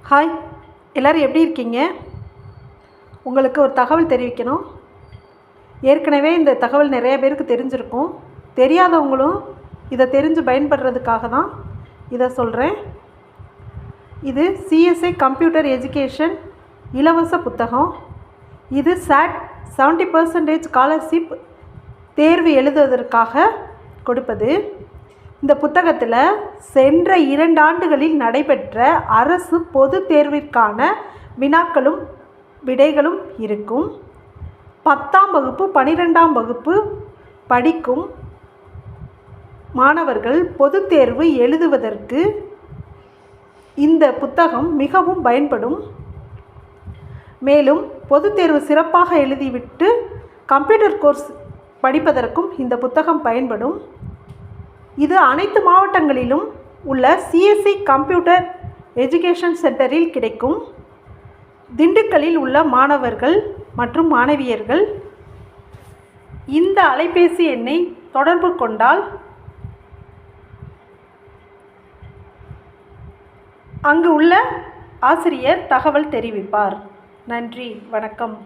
Hi, எல்லோரும் எப்படி இருக்கீங்க? உங்களுக்கு ஒரு தகவல் தெரிவிக்கணும். ஏற்கனவே இந்த தகவல் நிறைய பேருக்கு தெரிஞ்சிருக்கும். தெரியாதவங்களும் இதை தெரிஞ்சு பயன்படுறதுக்காக தான் இதை சொல்கிறேன். இது சிஎஸ்ஐ கம்ப்யூட்டர் எஜுகேஷன் இலவச புத்தகம். இது SAT 70% ஸ்காலர்ஷிப் தேர்வு எழுதுவதற்காக கொடுப்பது. இந்த புத்தகத்தில் சென்ற 2 ஆண்டுகளில் நடைபெற்ற அரசு பொது தேர்விற்கான வினாக்களும் விடைகளும் இருக்கும். 10ஆம் வகுப்பு 12ஆம் வகுப்பு படிக்கும் மாணவர்கள் பொது தேர்வு எழுதுவதற்கு இந்த புத்தகம் மிகவும் பயன்படும். மேலும் பொது தேர்வு சிறப்பாக எழுதிவிட்டு கம்ப்யூட்டர் கோர்ஸ் படிப்பதற்கும் இந்த புத்தகம் பயன்படும். இது அனைத்து மாவட்டங்களிலும் உள்ள சிஎஸ்சி கம்ப்யூட்டர் எஜுகேஷன் சென்டரில் கிடைக்கும். திண்டுக்கல்லில் உள்ள மாணவர்கள் மற்றும் மாணவியர்கள் இந்த அலைபேசி எண்ணை தொடர்பு கொண்டால் அங்கு உள்ள ஆசிரியர் தகவல் தெரிவிப்பார். நன்றி, வணக்கம்.